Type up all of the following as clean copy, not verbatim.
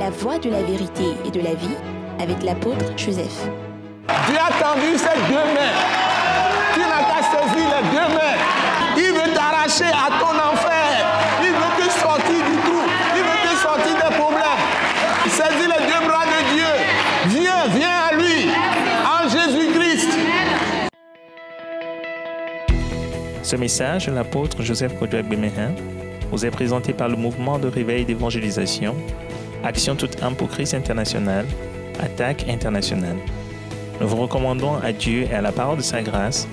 la voie de la vérité et de la vie avec l'apôtre Joseph. Dieu a tendu ses deux mains. Tu n'as qu'à saisir les deux mains. Il veut t'arracher à ton enfer. Il veut te sortir du trou. Il veut te sortir des problèmes. Saisis les deux bras de Dieu. Viens à lui, en Jésus-Christ. Ce message de l'apôtre Joseph Kodouak-Bemehin vous est présenté par le mouvement de réveil d'évangélisation, Action toute âme pour Christ international, Attaque internationale. Nous vous recommandons à Dieu et à la parole de sa grâce,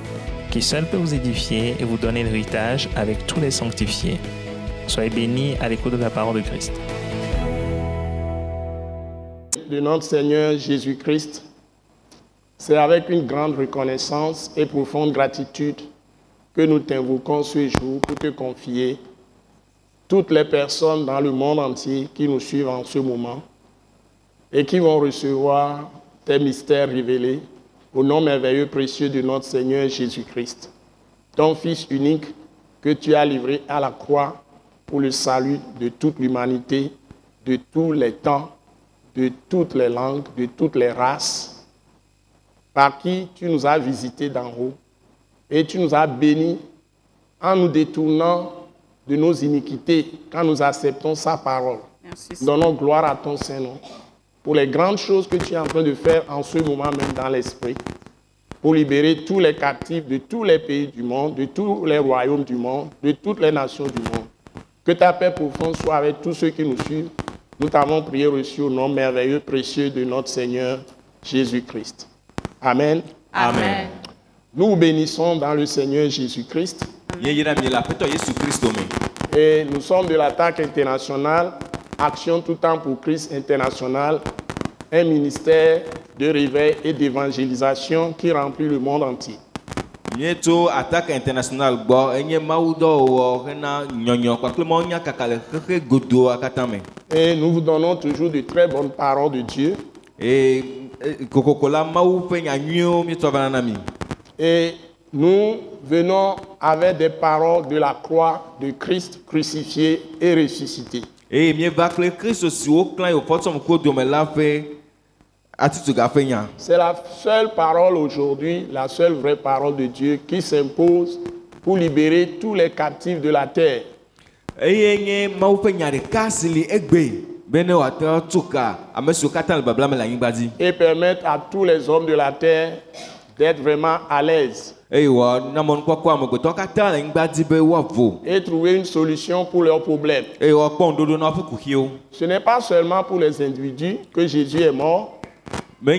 qui seul peut vous édifier et vous donner l'héritage avec tous les sanctifiés. Soyez bénis à l'écoute de la parole de Christ. De notre Seigneur Jésus-Christ, c'est avec une grande reconnaissance et profonde gratitude que nous t'invoquons ce jour pour te confier toutes les personnes dans le monde entier qui nous suivent en ce moment et qui vont recevoir tes mystères révélés au nom merveilleux précieux de notre Seigneur Jésus-Christ, ton Fils unique que tu as livré à la croix pour le salut de toute l'humanité, de tous les temps, de toutes les langues, de toutes les races, par qui tu nous as visités d'en haut et tu nous as bénis en nous détournant de nos iniquités quand nous acceptons sa parole. Merci. Donnons gloire à ton Saint-Nom pour les grandes choses que tu es en train de faire en ce moment même dans l'esprit, pour libérer tous les captifs de tous les pays du monde, de tous les royaumes du monde, de toutes les nations du monde. Que ta paix profonde soit avec tous ceux qui nous suivent. Nous t'avons prié reçu au nom merveilleux, précieux de notre Seigneur Jésus-Christ. Amen. Amen. Nous vous bénissons dans le Seigneur Jésus-Christ. Et nous sommes de l'Attaque internationale, Action tout temps pour Christ international, un ministère de réveil et d'évangélisation qui remplit le monde entier. Attaque internationale. Et nous vous donnons toujours de très bonnes paroles de Dieu. Et nous venons avec des paroles de la croix de Christ crucifié et ressuscité. C'est la seule parole aujourd'hui, la seule vraie parole de Dieu qui s'impose pour libérer tous les captifs de la terre. Et permettre à tous les hommes de la terre d'être vraiment à l'aise. Et trouver une solution pour leurs problèmes. Ce n'est pas seulement pour les individus que Jésus est mort. Ce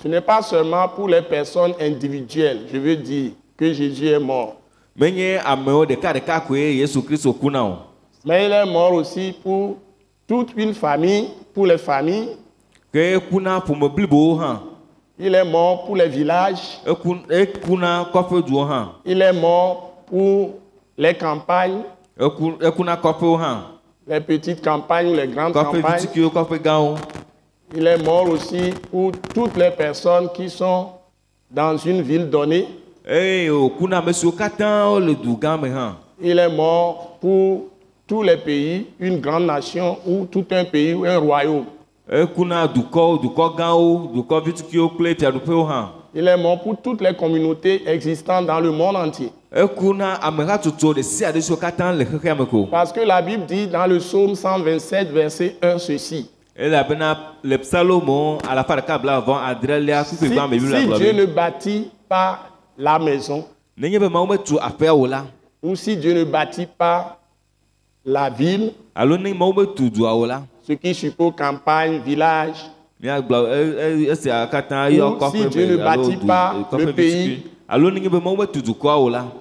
n'est pas seulement pour les personnes individuelles, je veux dire, que Jésus est mort. Mais il est mort aussi pour toute une famille, pour les familles. Il est mort pour les villages. Il est mort pour les campagnes. Les petites campagnes, les grandes campagnes. Il est mort aussi pour toutes les personnes qui sont dans une ville donnée. Il est mort pour tous les pays, une grande nation ou tout un pays ou un royaume. Il est mort pour toutes les communautés existantes dans le monde entier. Parce que la Bible dit dans le psaume 127, verset 1, ceci. Si Dieu ne bâtit pas la maison, ou si Dieu ne bâtit pas la ville, ce qui suppose campagne, village, ou si Dieu ne bâtit pas le pays,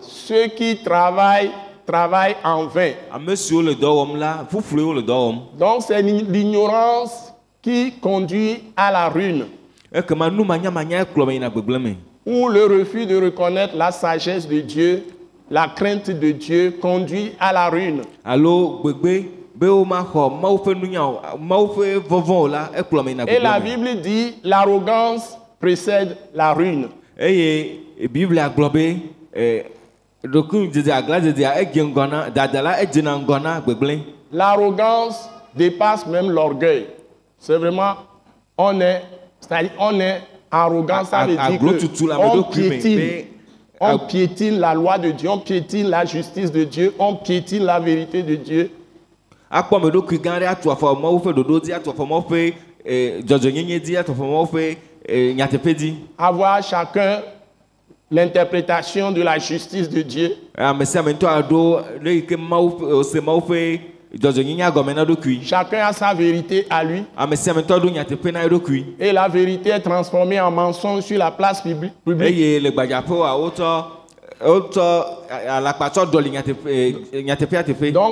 ceux qui travaillent en vain. Donc c'est l'ignorance qui conduit à la ruine. Ou le refus de reconnaître la sagesse de Dieu, la crainte de Dieu conduit à la ruine. Et la Bible dit l'arrogance précède la ruine. L'arrogance dépasse même l'orgueil. C'est vraiment, c'est-à-dire on est arrogant, ça veut dire on piétine la loi de Dieu, on piétine la justice de Dieu, on piétine la vérité de Dieu. Avoir chacun l'interprétation de la justice de Dieu. Chacun a sa vérité à lui. Et la vérité est transformée en mensonge sur la place publique. Donc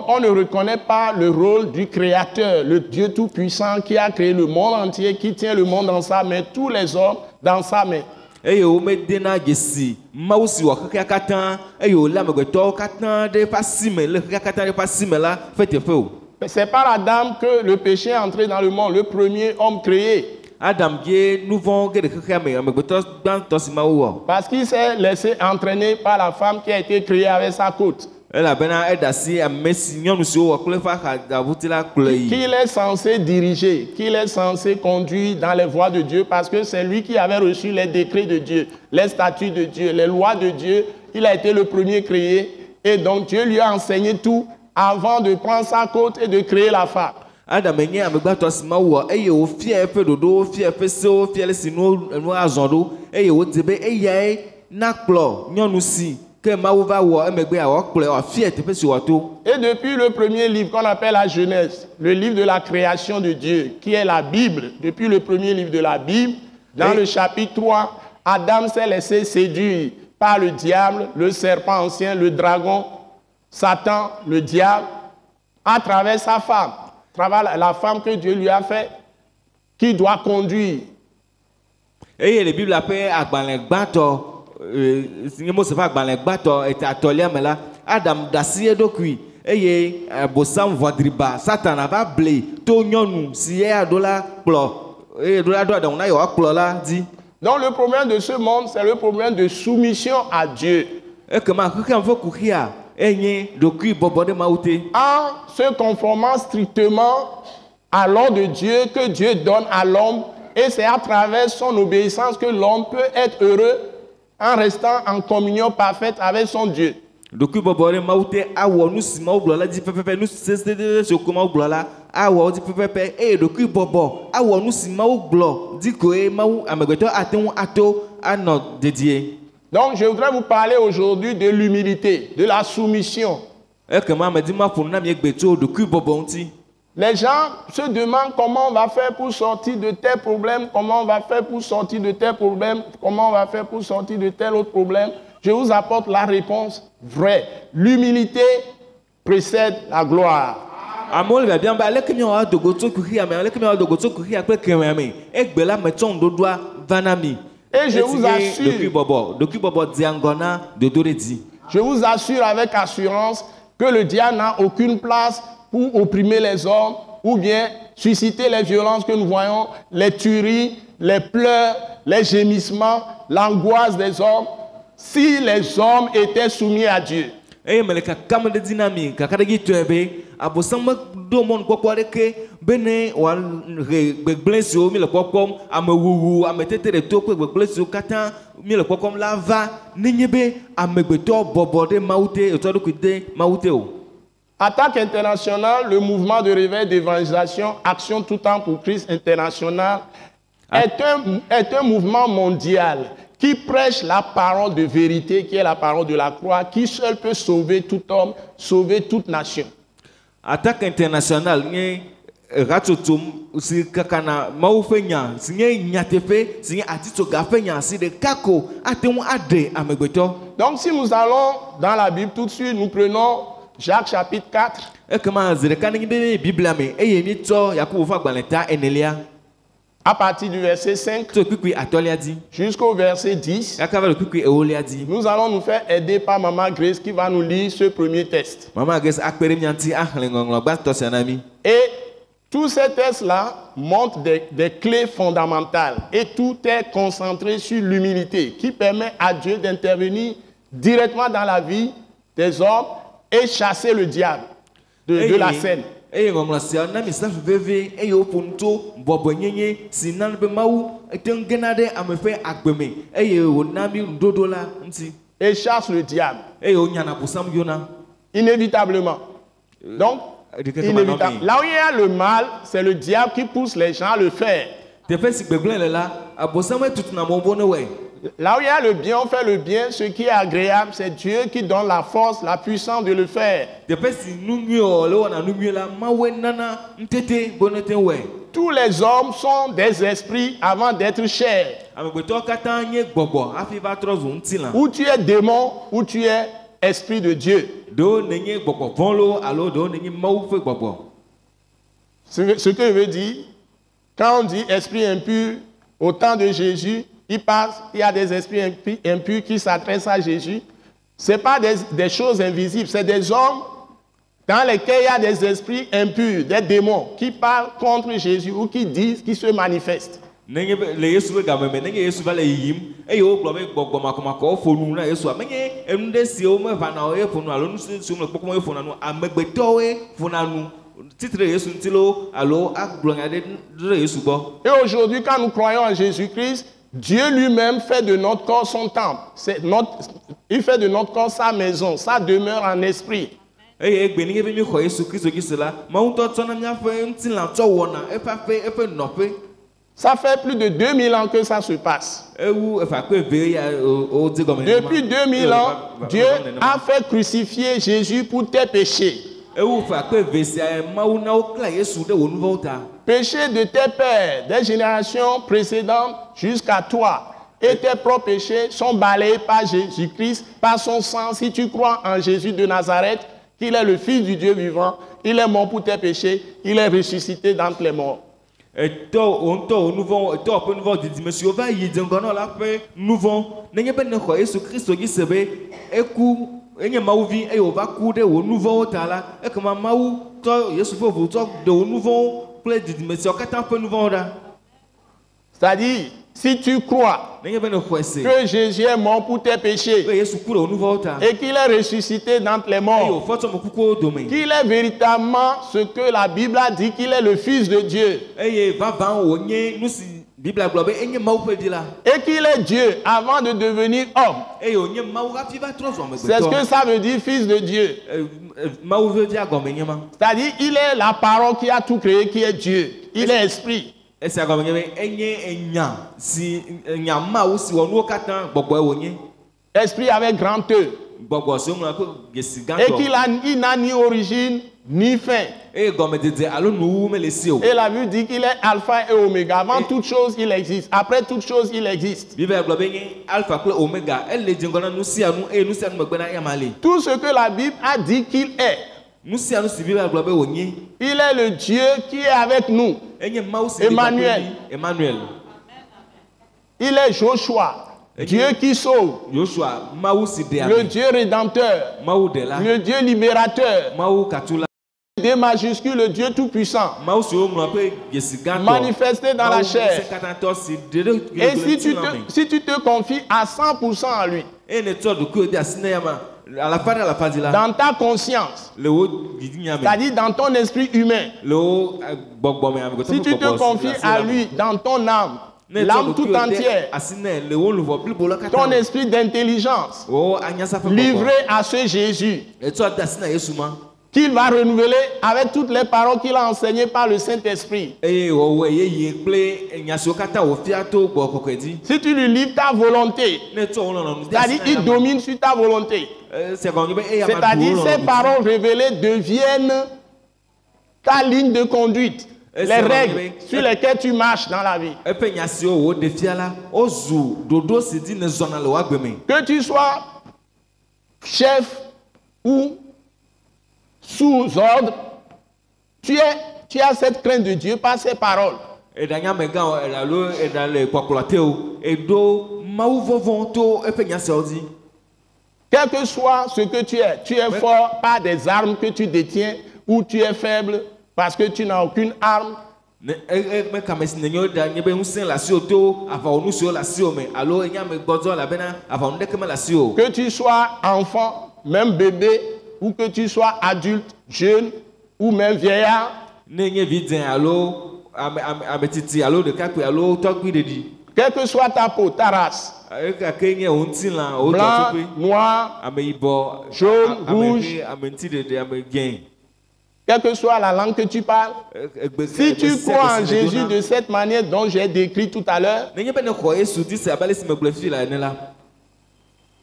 on ne reconnaît pas le rôle du Créateur, le Dieu Tout-Puissant qui a créé le monde entier, qui tient le monde dans sa main, tous les hommes dans sa main. C'est par Adam que le péché est entré dans le monde, le premier homme créé. Parce qu'il s'est laissé entraîner par la femme qui a été créée avec sa côte. Qu'il est censé diriger, qu'il est censé conduire dans les voies de Dieu, parce que c'est lui qui avait reçu les décrets de Dieu, les statuts de Dieu, les lois de Dieu. Il a été le premier créé et donc Dieu lui a enseigné tout avant de prendre sa côte et de créer la femme. Et depuis le premier livre qu'on appelle la Genèse, le livre de la création de Dieu, qui est la Bible, depuis le premier livre de la Bible, dans le chapitre 3, Adam s'est laissé séduire par le diable, le serpent ancien, le dragon, Satan, le diable, à travers sa femme, à travers la femme que Dieu lui a fait, qui doit conduire. Et la Bible appelle Adam dasie dokui eye bosam vodriba Satan aba ble to nyonu si e adola plo e dola do adon na yo plo la di. Donc le problème de ce monde, c'est le problème de soumission à Dieu. E kama kuka mfo kuhia enye dokui bobode maute en se conformant strictement à l'ordre de Dieu que Dieu donne à l'homme, et c'est à travers son obéissance que l'homme peut être heureux en restant en communion parfaite avec son Dieu. Donc, si donc, je voudrais vous parler aujourd'hui de l'humilité, de la soumission. Les gens se demandent comment on va faire pour sortir de tel problème, comment on va faire pour sortir de tel problème, comment on va faire pour sortir de tel autre problème. Je vous apporte la réponse vraie. L'humilité précède la gloire. Et je vous assure avec assurance que le diable n'a aucune place pour opprimer les hommes ou bien susciter les violences que nous voyons, les tueries, les pleurs, les gémissements, l'angoisse des hommes, si les hommes étaient soumis à Dieu. Attaque internationale, le mouvement de réveil d'évangélisation, Action tout temps pour Christ international, est un mouvement mondial qui prêche la parole de vérité, qui est la parole de la croix, qui seul peut sauver tout homme, sauver toute nation. Attaque internationale, donc si nous allons dans la Bible tout de suite, nous prenons Jacques chapitre 4. À partir du verset 5 jusqu'au verset 10, nous allons nous faire aider par Maman Grace qui va nous lire ce premier texte. Et tous ces textes-là montrent des clés fondamentales et tout est concentré sur l'humilité qui permet à Dieu d'intervenir directement dans la vie des hommes et chasser le diable de la scène. Et ngomlasia na misa veve e yo punto bobo nyenye sinan be mawu etengenade amefe agbeme e yo nami ndodo la nti Et chasse le diable. e yo nyana busam yona Inévitablement. Donc, inévitable. Là où il y a le mal, c'est le diable qui pousse les gens à le faire. Tefe si gbegble la abosam tutuna mombone we. Là où il y a le bien, on fait le bien. Ce qui est agréable, c'est Dieu qui donne la force, la puissance de le faire. Tous les hommes sont des esprits avant d'être chairs. Ou tu es démon, ou tu es esprit de Dieu. Ce que je veux dire, quand on dit esprit impur, au temps de Jésus, il y a des esprits impurs qui s'adressent à Jésus. Ce n'est pas des choses invisibles, c'est des hommes dans lesquels il y a des esprits impurs, des démons qui parlent contre Jésus ou qui disent, qui se manifestent. Et aujourd'hui, quand nous croyons en Jésus-Christ, Dieu lui-même fait de notre corps son temple. Il fait de notre corps sa maison, sa demeure en esprit. Ça fait plus de 2000 ans que ça se passe. Depuis 2000 ans, Dieu a fait crucifier Jésus pour tes péchés. Péchés de tes pères, des générations précédentes jusqu'à toi. Et tes propres péchés sont balayés par Jésus-Christ, par son sang. Si tu crois en Jésus de Nazareth, qu'il est le Fils du Dieu vivant, il est mort pour tes péchés, il est ressuscité d'entre les morts. C'est-à-dire, si tu crois que Jésus est mort pour tes péchés et qu'il est ressuscité d'entre les morts, qu'il est véritablement ce que la Bible a dit, qu'il est le Fils de Dieu, et qu'il est Dieu avant de devenir homme, c'est ce que ça veut dire, Fils de Dieu. C'est-à-dire, il est la parole qui a tout créé, qui est Dieu. Il est esprit. Esprit avec grand E. Et qu'il n'a ni origine ni fin. Et la Bible dit qu'il est alpha et oméga. Avant toute chose, il existe. Après toute chose, il existe. Tout ce que la Bible a dit qu'il est. Il est le Dieu qui est avec nous. Emmanuel. Il est Joshua. Dieu qui sauve. Le Dieu rédempteur. Le Dieu libérateur. D majuscule, le Dieu tout-puissant. Manifesté dans la chair. Et si tu te confies à 100% à lui, dans ta conscience, c'est-à-dire dans ton esprit humain, si tu te confies à lui dans ton âme, l'âme tout entière, ton esprit d'intelligence, livré à ce Jésus, qu'il va renouveler avec toutes les paroles qu'il a enseignées par le Saint-Esprit. Si tu lui livres ta volonté, c'est-à-dire il domine sur ta volonté. C'est-à-dire ces paroles révélées deviennent ta ligne de conduite, les règles sur lesquelles tu marches dans la vie. Que tu sois chef ou sous ordre, tu as cette crainte de Dieu par ses paroles. Quel que soit ce que tu es fort par des armes que tu détiens, ou tu es faible parce que tu n'as aucune arme. Que tu sois enfant même bébé, ou que tu sois adulte, jeune, ou même vieillard, quelle que soit ta peau, ta race, blanc, noir, jaune, rouge, quelle que soit la langue que tu parles, si tu crois en Jésus de cette manière dont j'ai décrit tout à l'heure,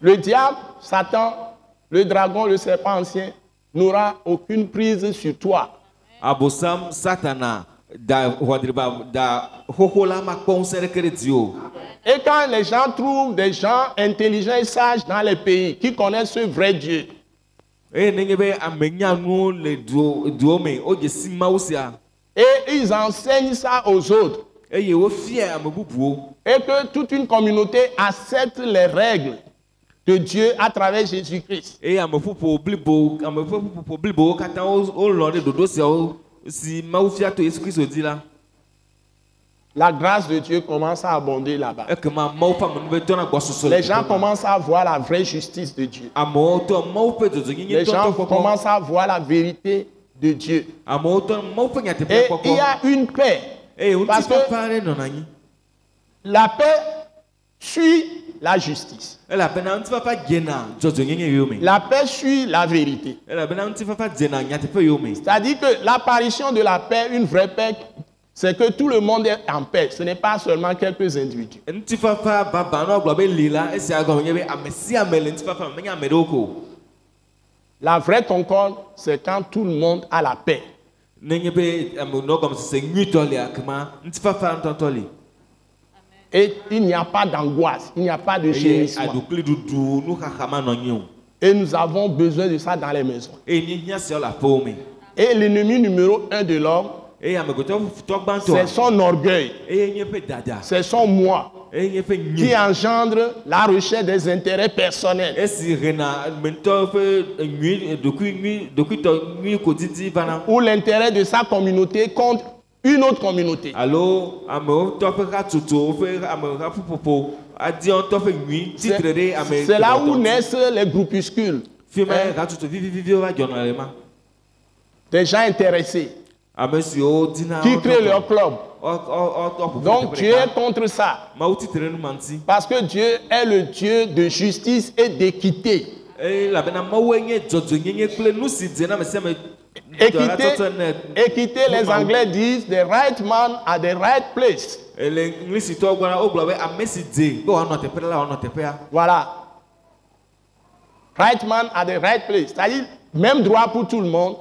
le diable, Satan, le dragon, le serpent ancien, n'aura aucune prise sur toi. Et quand les gens trouvent des gens intelligents et sages dans les pays qui connaissent ce vrai Dieu, et ils enseignent ça aux autres, et que toute une communauté accepte les règles de Dieu à travers Jésus-Christ. La grâce de Dieu commence à abonder là-bas. Les gens commencent à voir la vraie justice de Dieu. Les gens commencent à voir la vérité de Dieu. Et il y a une paix. Parce que la paix suit la justice. La paix suit la vérité. C'est-à-dire que l'apparition de la paix, une vraie paix, c'est que tout le monde est en paix. Ce n'est pas seulement quelques individus. La vraie concorde, c'est quand tout le monde a la paix. Et il n'y a pas d'angoisse, il n'y a pas de gémissement. Et nous avons besoin de ça dans les maisons. Et l'ennemi numéro 1 de l'homme, c'est son orgueil, c'est son moi, qui engendre la recherche des intérêts personnels. Ou l'intérêt de sa communauté contre une autre communauté. C'est là où naissent les groupuscules. Des gens intéressés qui créent leur club. Donc Dieu est contre ça. Parce que Dieu est le Dieu de justice et d'équité. Équité, les Anglais disent the right man at the right place. Voilà. Right man at the right place. C'est-à-dire, même droit pour tout le monde.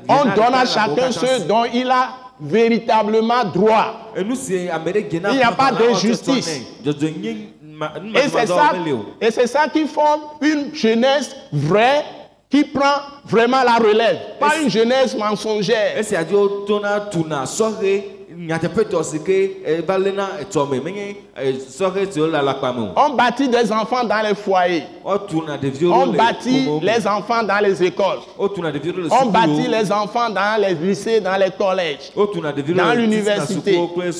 On donne à chacun ce dont il a véritablement droit. Il n'y a pas d'injustice. Et c'est ça qui forme une jeunesse vraie qui prend vraiment la relève. Pas une jeunesse mensongère. On bâtit des enfants dans les foyers. On bâtit les enfants dans les écoles. On bâtit les enfants dans les lycées, dans les collèges, dans l'université. Et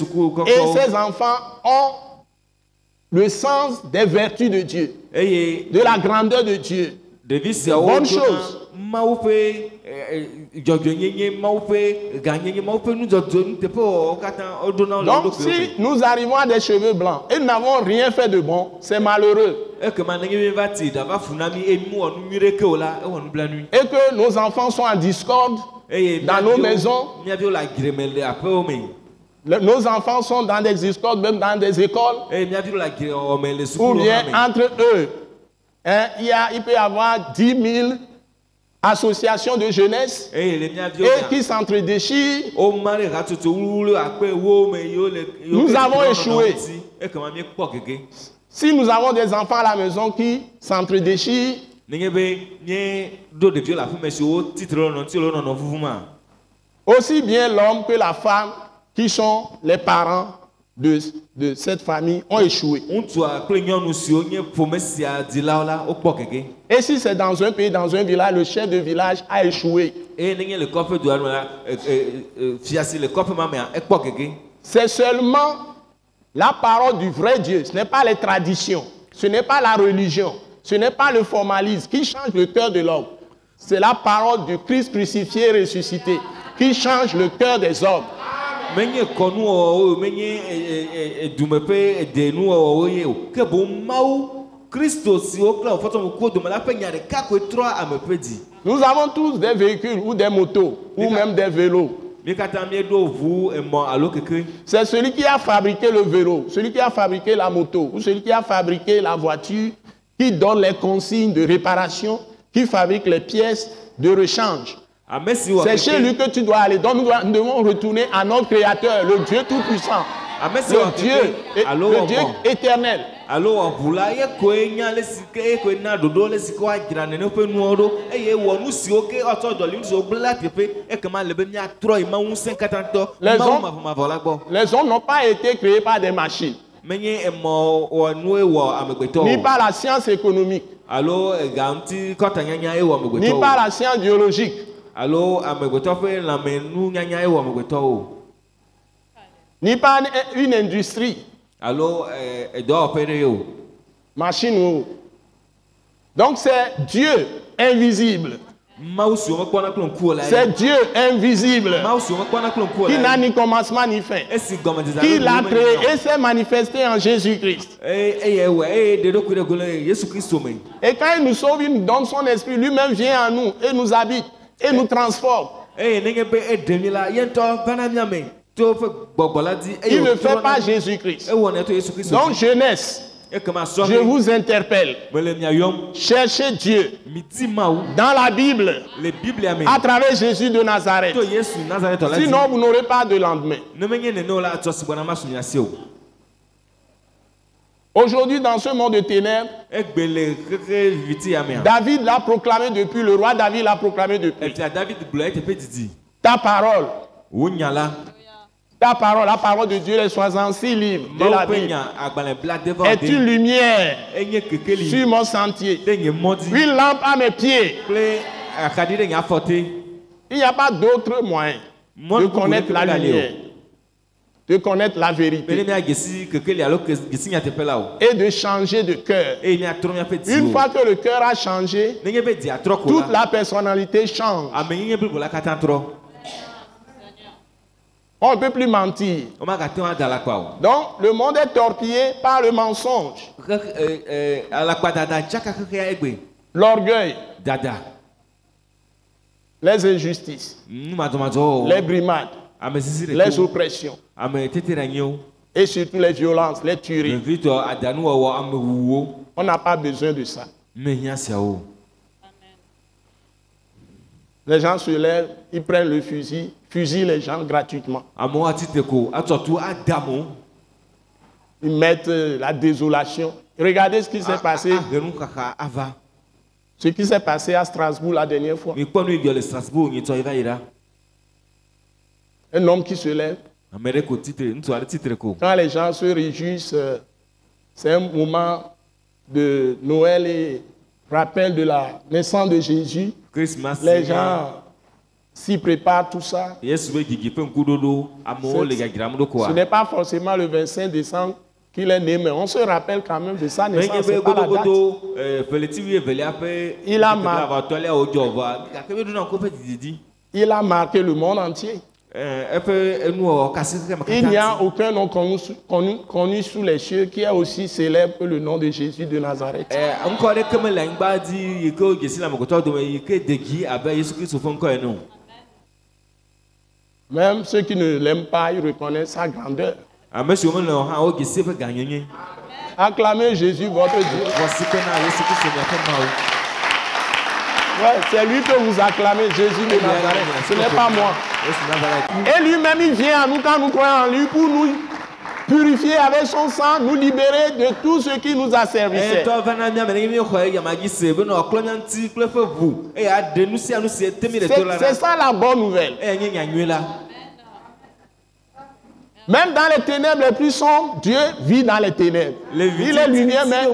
ces enfants ont le sens des vertus de Dieu, de la grandeur de Dieu. Bonne chose. Donc si nous arrivons à des cheveux blancs et nous n'avons rien fait de bon, c'est malheureux. Et que nos enfants sont en discorde dans nos maisons. Nos enfants sont dans des discordes, même dans des écoles. Ou bien entre eux. Il peut y avoir 10 000 associations de jeunesse et qui s'entre-déchirent. Nous avons échoué. Si nous avons des enfants à la maison qui s'entre-déchirent, aussi bien l'homme que la femme qui sont les parents de cette famille ont échoué. Et si c'est dans un pays, dans un village, le chef de village a échoué. C'est seulement la parole du vrai Dieu. Ce n'est pas les traditions, ce n'est pas la religion, Ce n'est pas le formalisme qui change le cœur de l'homme. C'est la parole du Christ crucifié et ressuscité qui change le cœur des hommes. Menye konu o menye dumepe de nu o ye o ke bo mau Christo si o kla foto mo ko de la penya de ka ko 3 amepe di. Nous avons tous des véhicules ou des motos ou même des vélos. C'est celui qui a fabriqué le vélo, celui qui a fabriqué la moto ou celui qui a fabriqué la voiture qui donne les consignes de réparation, qui fabrique les pièces de rechange. C'est chez lui que tu dois aller. Donc nous devons retourner à notre Créateur, le Dieu Tout-Puissant, le Dieu éternel. Alors, vous l'avez connu, les siècles, que n'a dodo les siècles à grandir ne peut nous aider. Et on nous si ok, autour de l'une sur blague et comment le béni a 3 et 50 ans. Les hommes n'ont pas été créés par des machines, ni par la science économique, ni par la science biologique. Ni par une industrie. Machine. Donc c'est Dieu invisible. C'est Dieu invisible qui n'a ni commencement ni fin, qui l'a créé et s'est manifesté en Jésus-Christ. Et quand il nous sauve, il nous donne son esprit, lui-même vient en nous et nous habite et nous transforme. Il ne fait pas Jésus-Christ. Donc jeunesse, je vous interpelle. Cherchez Dieu dans la Bible à travers Jésus de Nazareth. Sinon vous n'aurez pas de lendemain. Aujourd'hui, dans ce monde de ténèbres, David l'a proclamé depuis, le roi David l'a proclamé depuis. Ta parole, la parole de Dieu, les 66 livres de la Bible, est une lumière sur mon sentier, une lampe à mes pieds. Il n'y a pas d'autre moyen de connaître la lumière, de connaître la vérité et de changer de cœur. Une fois que le cœur a changé, toute la personnalité change. On ne peut plus mentir. Donc le monde est torpillé par le mensonge, l'orgueil, les injustices, les brimades, les oppressions et surtout les violences, les tueries. On n'a pas besoin de ça. Les gens se lèvent, ils prennent le fusil, fusillent les gens gratuitement. Ils mettent la désolation. Regardez ce qui s'est passé. Ce qui s'est passé à Strasbourg la dernière fois. Un homme qui se lève. Quand les gens se réjouissent, c'est un moment de Noël et rappel de la naissance de Jésus. Les gens s'y préparent tout ça. Ce n'est pas forcément le 25 décembre qu'il est né, mais on se rappelle quand même de sa naissance. C'est pas la date. Il a marqué le monde entier. Il n'y a aucun nom connu sous les cieux qui est aussi célèbre que le nom de Jésus de Nazareth. Même ceux qui ne l'aiment pas, ils reconnaissent sa grandeur. Acclamez Jésus, votre Dieu. Ouais, c'est lui que vous acclamez, Jésus de Nazareth. Ce n'est pas moi. Et lui-même, il vient à nous quand nous croyons en lui pour nous purifier avec son sang, nous libérer de tout ce qui nous a servi. C'est ça la bonne nouvelle. Même dans les ténèbres les plus sombres, Dieu vit dans les ténèbres. Il est lumière, mais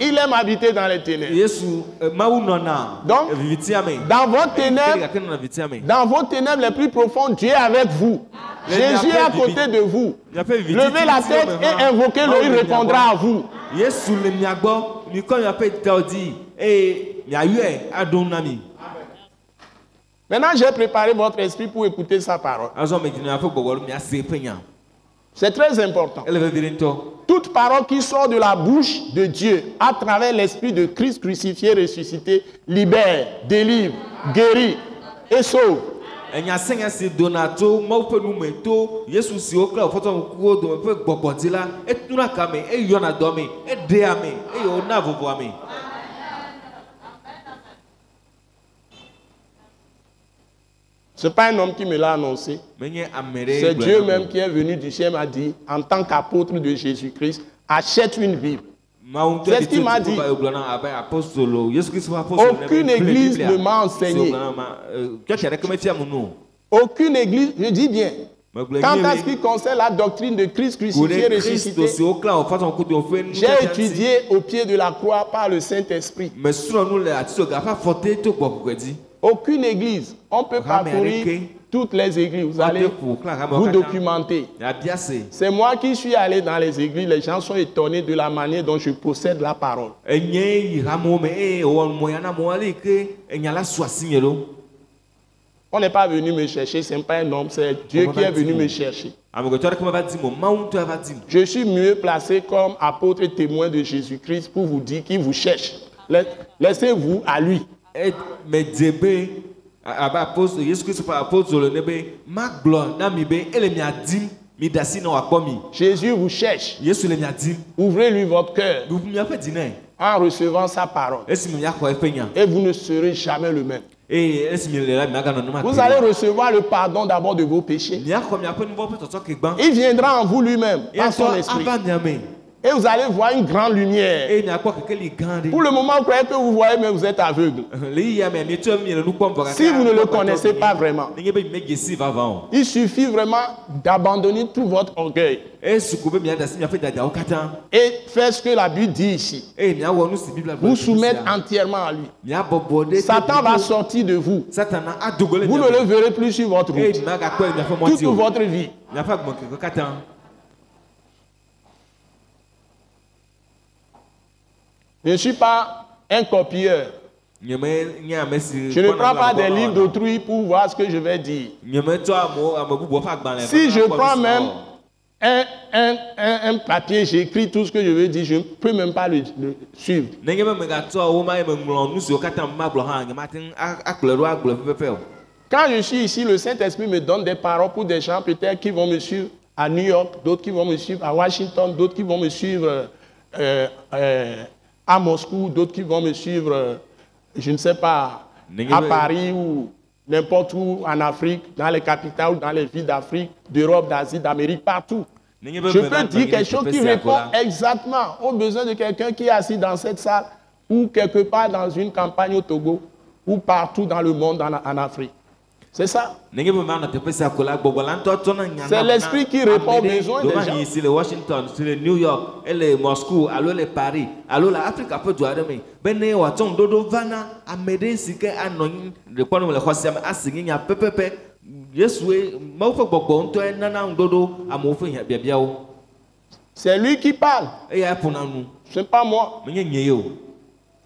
il aime habiter dans les ténèbres. Donc, dans vos ténèbres les plus profondes, Dieu est avec vous. Jésus est à côté de vous. Levez la tête et invoquez-le, il répondra à vous. mi quand il appelle Taudi et il y a eu Adon Nami. Maintenant, j'ai préparé votre esprit pour écouter sa parole. C'est très important. Toute parole qui sort de la bouche de Dieu à travers l'esprit de Christ crucifié, ressuscité, libère, délivre, guérit et sauve. Ce n'est pas un homme qui me l'a annoncé. C'est Dieu même qui est venu du ciel, m'a dit, en tant qu'apôtre de Jésus-Christ, achète une Bible. C'est ce qu'il m'a dit. Aucune église ne m'a enseigné. Aucune église, je dis bien. Quant à ce qui concerne la doctrine de Christ crucifié ressuscité, j'ai étudié au pied de la croix par le Saint-Esprit. Aucune église, on peut parcourir toutes les églises, vous allez vous documenter. C'est moi qui suis allé dans les églises, les gens sont étonnés de la manière dont je possède la parole. On n'est pas venu me chercher, ce n'est pas un homme, c'est Dieu qui est venu me chercher. Je suis mieux placé comme apôtre et témoin de Jésus-Christ pour vous dire qu'il vous cherche. Laissez-vous à lui. Jésus vous cherche. Ouvrez-lui votre cœur en recevant sa parole. Et vous ne serez jamais le même. Vous allez recevoir le pardon d'abord de vos péchés. Il viendra en vous lui-même, par son esprit. Et vous allez voir une grande lumière. Pour le moment, vous croyez que vous voyez, mais vous êtes aveugle. Si vous ne le connaissez pas vraiment, il suffit vraiment d'abandonner tout votre orgueil et faire ce que la Bible dit ici. Vous soumettre entièrement à lui. Satan va sortir de vous. Vous ne le verrez plus sur votre route. Toute votre vie. Je ne suis pas un copieur. Je ne prends pas des livres d'autrui pour voir ce que je vais dire. Si je prends même un papier, j'écris tout ce que je veux dire, je ne peux même pas le suivre. Quand je suis ici, le Saint-Esprit me donne des paroles pour des gens peut-être qui vont me suivre à New York, d'autres qui vont me suivre à Washington, d'autres qui vont me suivre à Moscou, d'autres qui vont me suivre, je ne sais pas, à Paris ou n'importe où en Afrique, dans les capitales ou dans les villes d'Afrique, d'Europe, d'Asie, d'Amérique, partout. Je peux dire quelque chose qui répond exactement aux besoins de quelqu'un qui est assis dans cette salle ou quelque part dans une campagne au Togo ou partout dans le monde en Afrique. C'est ça. C'est l'esprit qui répond aux besoins des gens. Ici, le Washington, sur le New York, et le Moscou, alors le Paris, alors l'Afrique a peu de armée. Bene wa tong dodo vana amede sike anoyin le kwanu le khosiam asingin ya pepepe Yesu ma fa gbogbo nto nana dodo amofu ya biabiao. C'est lui qui parle. Et ya punanu. Ce n'est pas moi.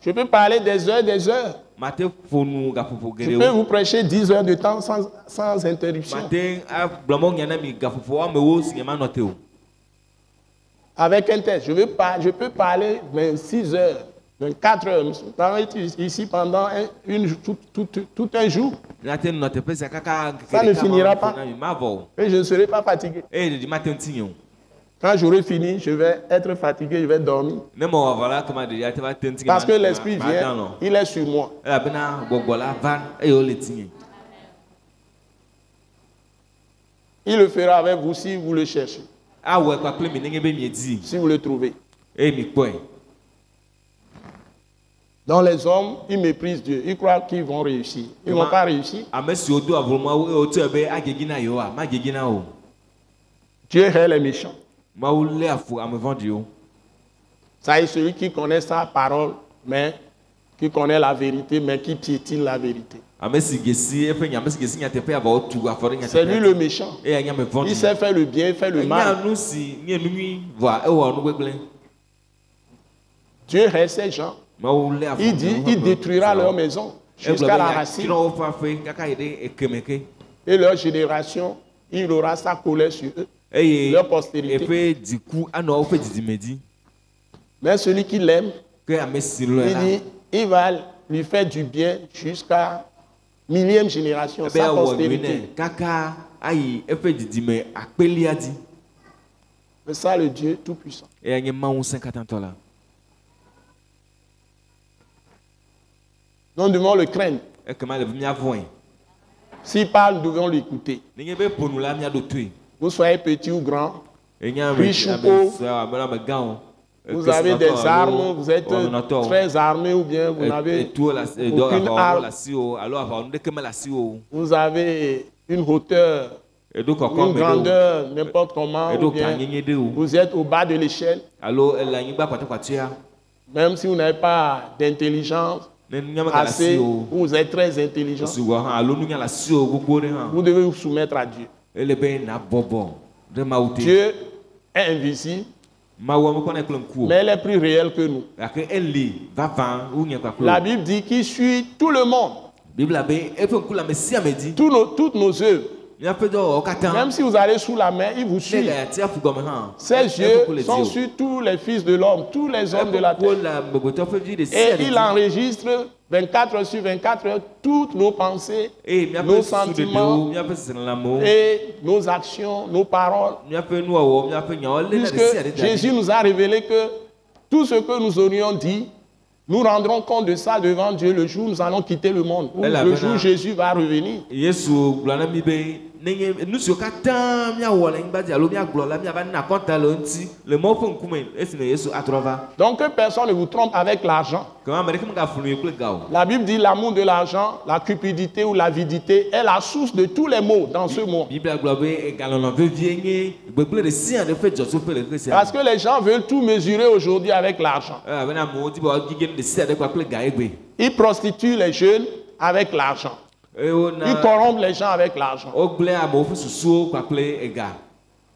Je peux parler des heures, des heures. Je peux vous prêcher 10 heures de temps sans interruption. Avec un texte, je peux parler 26 heures, 24 heures. Nous sommes ici pendant tout un jour. Ça ne finira pas. Et je ne serai pas fatigué. Quand j'aurai fini, je vais être fatigué, je vais dormir. Parce que l'esprit vient, il est sur moi. Il le fera avec vous si vous le cherchez. Si vous le trouvez. Dans les hommes, ils méprisent Dieu. Ils croient qu'ils vont réussir. Ils ne vont pas réussir. Dieu est les méchants. Ça est celui qui connaît sa parole, mais qui connaît la vérité, mais qui piétine la vérité. C'est lui le méchant. Il sait faire le bien, faire le mal. Dieu hait ces gens. Il dit, il détruira leur maison jusqu'à la racine. Et leur génération, il aura sa colère sur eux, leur postérité. Mais celui qui l'aime, il va lui faire du bien jusqu'à millième génération, sa postérité. C'est ça le Dieu Tout-Puissant. Nous devons le craindre. S'il parle, nous devons l'écouter. Vous soyez petit ou grand, riche ou pauvre, vous avez des armes, vous êtes très armé ou bien vous n'avez aucune arme. Vous avez une hauteur, une grandeur, n'importe comment, ou bien vous êtes au bas de l'échelle. Même si vous n'avez pas d'intelligence assez, vous êtes très intelligent. Vous devez vous soumettre à Dieu. Dieu est invisible, mais elle est plus réelle que nous. La Bible dit qu'il suit tout le monde, toutes nos œuvres. Même si vous allez sous la mer, il vous suit. Ses yeux sont sur tous les fils de l'homme, tous les hommes de la terre. Et il enregistre 24 heures sur 24 heures toutes nos pensées, nos sentiments et nos actions, nos paroles. Puisque Jésus nous a révélé que tout ce que nous aurions dit, nous rendrons compte de ça devant Dieu le jour où nous allons quitter le monde. Le jour où Jésus va revenir. Donc que personne ne vous trompe avec l'argent. La Bible dit l'amour de l'argent, la cupidité ou l'avidité est la source de tous les maux dans ce monde. Parce que les gens veulent tout mesurer aujourd'hui avec l'argent. Ils prostituent les jeunes avec l'argent. Ils corrompent les gens avec l'argent.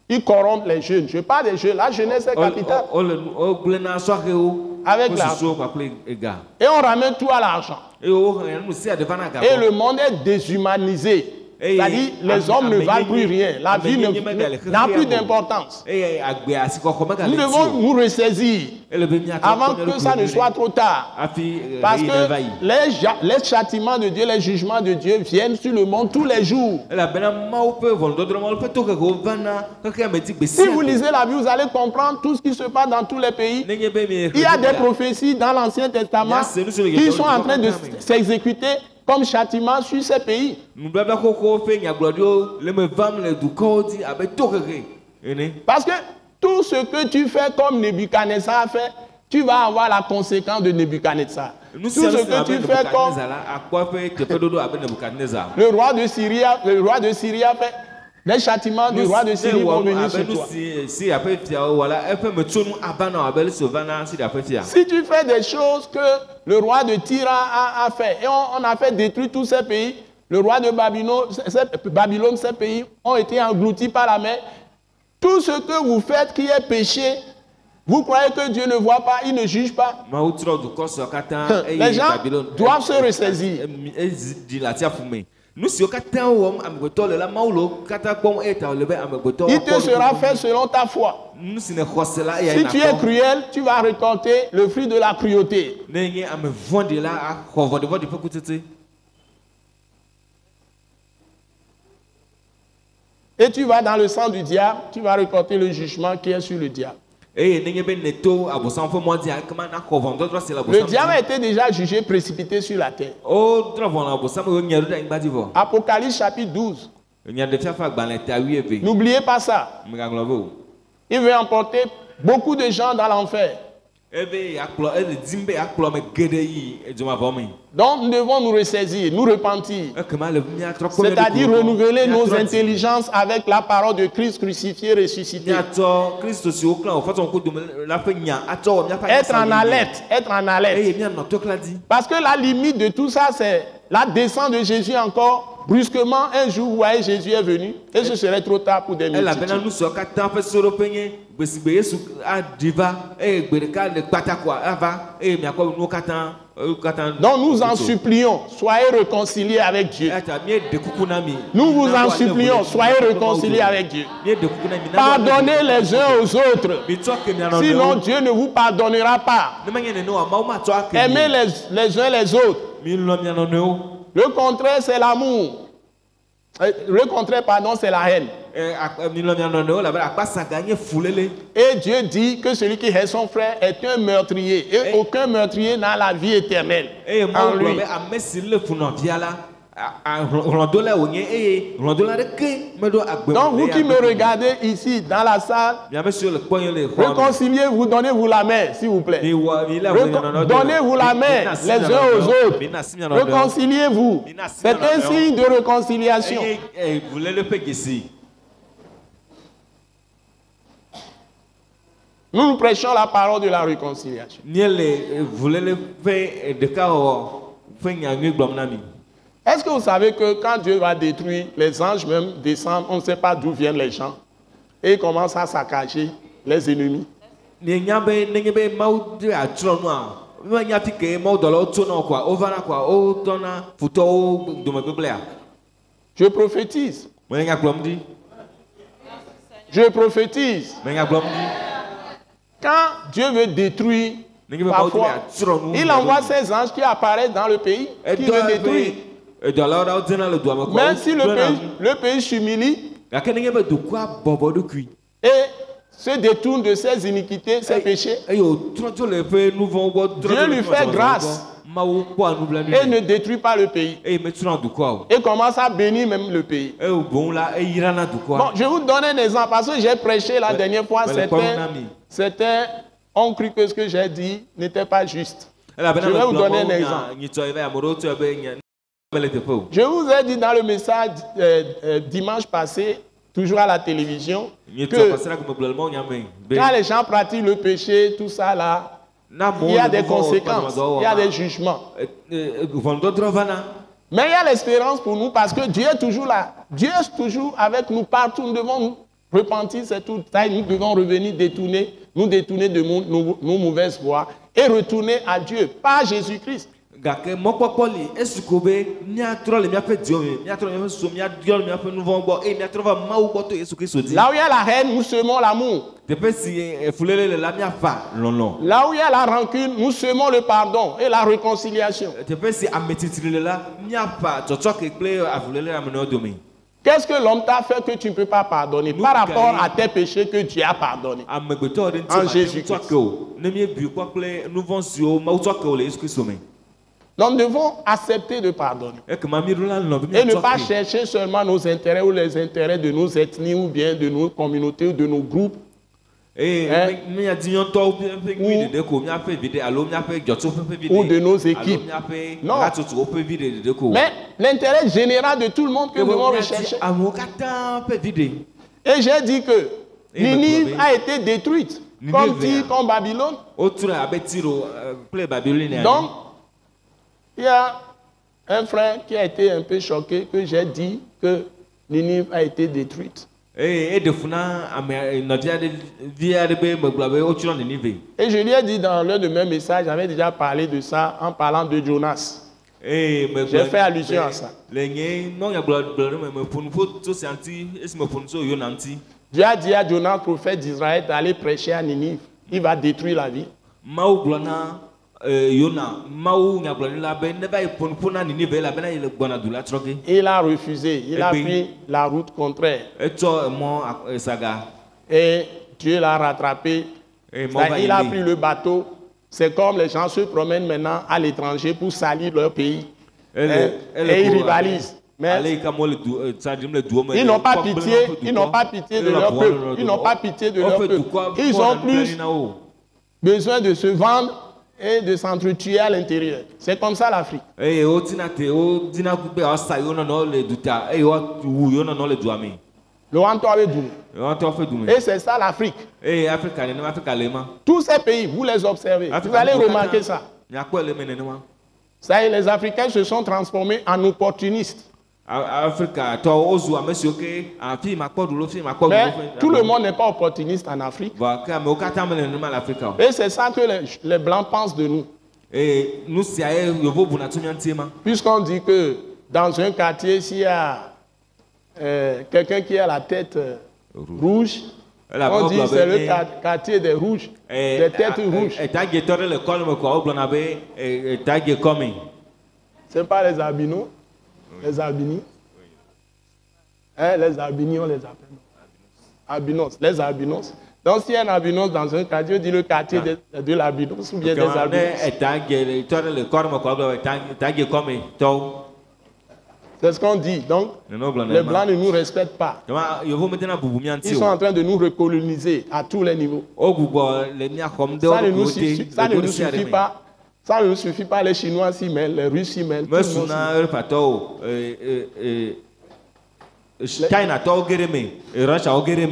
Ils corrompent les jeunes. Je parle des jeunes. La jeunesse est capitale. Avec l'argent. Et on ramène tout à l'argent. Et le monde est déshumanisé. C'est-à-dire les hommes ne valent plus rien. La vie n'a plus d'importance. Nous devons nous ressaisir avant que ça ne soit trop tard. Parce que les châtiments de Dieu, les jugements de Dieu viennent sur le monde tous les jours. Si vous lisez la Bible, vous allez comprendre tout ce qui se passe dans tous les pays. Il y a des prophéties dans l'Ancien Testament qui sont en train de s'exécuter comme châtiment sur ces pays. Parce que tout ce que tu fais comme Nebuchadnezzar a fait, tu vas avoir la conséquence de Nebuchadnezzar. Tout ce que tu fais comme le roi de Syrie a fait, les châtiments du roi de Syrie vont venir sur toi. Si tu fais des choses que le roi de Tyr a fait, et on a fait détruire tous ces pays, le roi de Babylone, ces pays ont été engloutis par la mer. Tout ce que vous faites qui est péché, vous croyez que Dieu ne voit pas, il ne juge pas. Les gens doivent se ressaisir. Il te sera fait selon ta foi. Si tu es cruel, tu vas récolter le fruit de la cruauté. Et tu vas dans le sang du diable, tu vas récolter le jugement qui est sur le diable. Le diable a été déjà jugé, précipité sur la terre. Apocalypse chapitre 12. N'oubliez pas ça. Il veut emporter beaucoup de gens dans l'enfer. Donc nous devons nous ressaisir, nous repentir. C'est-à-dire renouveler nos intelligences avec la parole de Christ crucifié, ressuscité. Être en alerte, être en alerte. Parce que la limite de tout ça, c'est la descente de Jésus encore brusquement, un jour, vous voyez, Jésus est venu, et ce serait trop tard pour des Elle a multitudes. bien nous sur quatre fait sur le peigné, Bessie Yesu a diva, et Bereka le Patakwa, Ava, et Miako nous katan. Donc nous en supplions, soyez réconciliés avec Dieu. Nous vous en supplions, soyez réconciliés avec Dieu. Pardonnez les uns aux autres. Sinon Dieu ne vous pardonnera pas. Aimez les uns les autres. Le contraire, c'est l'amour. Le contraire, pardon, c'est la haine. Et Dieu dit que celui qui hait son frère est un meurtrier. Et aucun meurtrier n'a la vie éternelle en lui. Donc vous qui me regardez ici dans la salle, réconciliez-vous, donnez-vous la main, s'il vous plaît. Donnez-vous la main les uns aux autres. Réconciliez-vous. C'est un signe de réconciliation. Nous prêchons la parole de la réconciliation. Est-ce que vous savez que quand Dieu va détruire, les anges même descendent, on ne sait pas d'où viennent les gens, et ils commencent à saccager les ennemis. Je prophétise. Je prophétise. Quand Dieu veut détruire, parfois, il envoie ses anges qui apparaissent dans le pays, qui veut détruire. Même si le pays s'humilie et se détourne de ses iniquités, ses péchés, Dieu lui fait grâce et ne détruit pas le pays. Et commence à bénir même le pays. Bon, je vous donne un exemple parce que j'ai prêché la dernière fois, certains ont cru que ce que j'ai dit n'était pas juste. Je vais vous donner un exemple. Je vous ai dit dans le message dimanche passé, toujours à la télévision, que quand les gens pratiquent le péché, tout ça là, il y a des conséquences, il y a des jugements. Mais il y a l'espérance pour nous parce que Dieu est toujours là. Dieu est toujours avec nous partout. Nous devons nous repentir, c'est tout. Nous devons revenir nous détourner de nos mauvaises voies et retourner à Dieu, pas à Jésus-Christ. Là où il y a la haine, nous semons l'amour. Là où il y a la rancune, nous semons le pardon et la réconciliation. Qu'est-ce que l'homme t'a fait que tu ne peux pas pardonner par rapport à tes péchés que Dieu a pardonné en Jésus-Christ? Donc nous devons accepter de pardonner et ne pas chercher seulement nos intérêts ou les intérêts de nos ethnies ou bien de nos communautés ou de nos groupes. Ou de nos équipes. Non. Mais l'intérêt général de tout le monde que nous devons rechercher. Et j'ai dit que Ninive a été détruite comme Babylone. Donc, il y a un frère qui a été un peu choqué que j'ai dit que Ninive a été détruite. Et je lui ai dit dans l'un de mes messages, j'avais déjà parlé de ça en parlant de Jonas. J'ai fait allusion à ça. Dieu a dit à Jonas, prophète d'Israël, d'aller prêcher à Ninive. Il va détruire la ville. Il a refusé, il a pris la route contraire. Et Dieu l'a rattrapé. Il a pris le bateau. C'est comme les gens se promènent maintenant à l'étranger pour salir leur pays. Et ils rivalisent. Mais ils n'ont pas pitié, ils n'ont pas pitié de leur peuple. Ils n'ont pas pitié de leur peuple. Ils ont plus besoin de se vendre et de s'entretuer à l'intérieur. C'est comme ça l'Afrique. Et c'est ça l'Afrique. Tous ces pays, vous les observez. Vous allez remarquer ça. Ça y est, les Africains se sont transformés en opportunistes. Africa, toi, Ozu, monsieur, ok, un film à quoi de film à quoi. Mais tout le monde n'est pas opportuniste en Afrique. Mais au Qatar, mais le l'Afrique. Et c'est ça que les Blancs pensent de nous. Et nous, c'est à vous puisqu'on dit que dans un quartier, s'il y a quelqu'un qui a la tête rouge, on dit c'est le quartier des rouges, des têtes rouges. Ce n'est pas les albinos, les albinis. Les albinis, on les appelle. Albinos, les albinos. Donc, s'il y a un albinos dans un quartier, on dit le quartier de l'albinos ou bien des albinos. C'est ce qu'on dit. Donc, les Blancs ne nous respectent pas. Ils sont en train de nous recoloniser à tous les niveaux. Ça ne nous suffit pas. Ça ne nous suffit pas. Les Chinois s'y mêlent, les Russes s'y mêlent.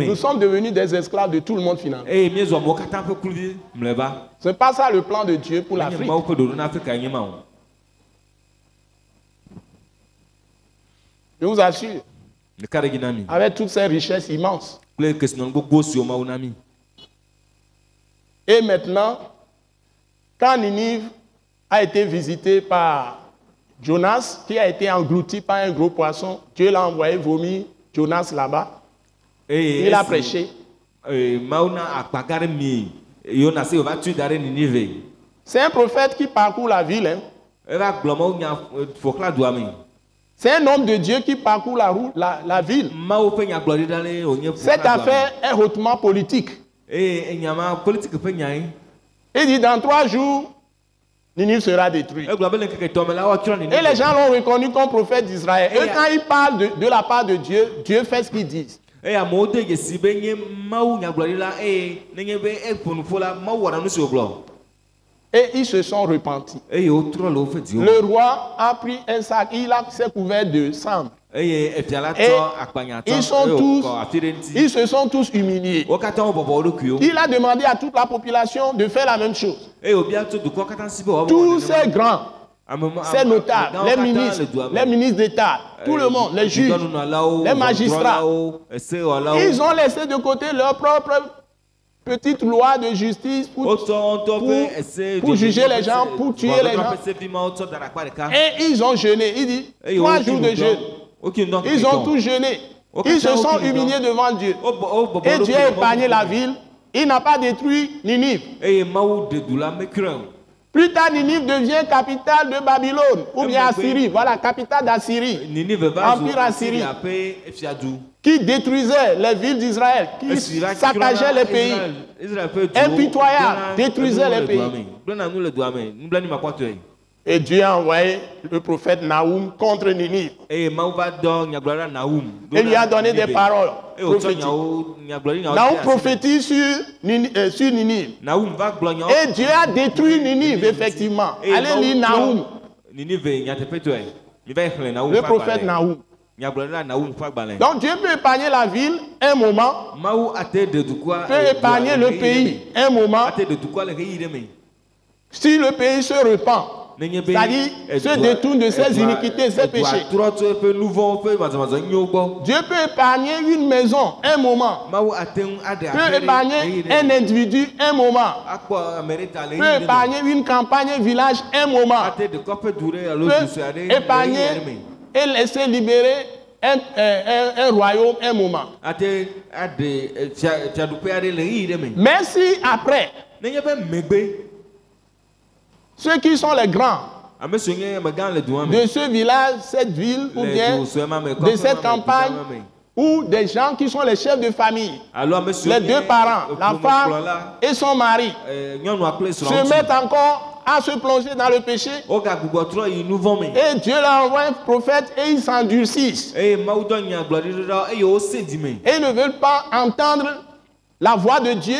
Nous sommes devenus des esclaves de tout le monde finalement. Ce n'est pas ça le plan de Dieu pour l'Afrique. Je vous assure, avec toutes ces richesses immenses. Et maintenant, quand Ninive a été visité par Jonas, qui a été englouti par un gros poisson, Dieu l'a envoyé vomir Jonas là-bas. Il a prêché. C'est un prophète qui parcourt la ville. Hein. C'est un homme de Dieu qui parcourt la ville. Cette affaire est hautement politique. Il dit dans 3 jours, Ninive sera détruit. Et les gens l'ont reconnu comme prophète d'Israël. Et quand il parle de la part de Dieu, Dieu fait ce qu'il dit. Et ils se sont repentis. Le roi a pris un sac, il s'est couvert de cendre. Et ils se sont tous humiliés. Il a demandé à toute la population de faire la même chose. Tous ces grands, ces notables, les ministres d'État, tout le monde, les juges, les magistrats, ils ont laissé de côté leur propre petite loi de justice pour juger les gens, pour tuer les gens. Et ils ont jeûné. Il dit 3 jours de jeûne. Ils ont tous jeûné. Ils se sont humiliés devant Dieu. Et Dieu a épargné la ville. Il n'a pas détruit Ninive. Plus tard, Ninive devient capitale de Babylone, ou bien Assyrie. Voilà, capitale d'Assyrie. Empire Assyrie. Qui détruisait les villes d'Israël, qui saccageait les pays. Impitoyable, détruisait les pays. Et Dieu a envoyé le prophète Naoum contre Ninive. Et lui a donné des paroles prophétiques. Naoum prophétise sur Ninive. Et Dieu a détruit Ninive, effectivement. Allez lire Naoum. Le prophète Naoum. Donc Dieu peut épargner la ville un moment, peut épargner le pays un moment, si le pays se repent. C'est-à-dire se détourne de ses iniquités, ses péchés. Dieu peut épargner une maison un moment, peut épargner un individu un moment, peut épargner une campagne, un village un moment, peut épargner et laisser libérer un royaume un moment. Mais si après, ceux qui sont les grands de ce village, cette ville, ou bien de cette campagne, ou des gens qui sont les chefs de famille, les 2 parents, la femme et son mari, se mettent encore à se plonger dans le péché, et Dieu leur envoie un prophète et ils s'endurcissent. Et ils ne veulent pas entendre la voix de Dieu.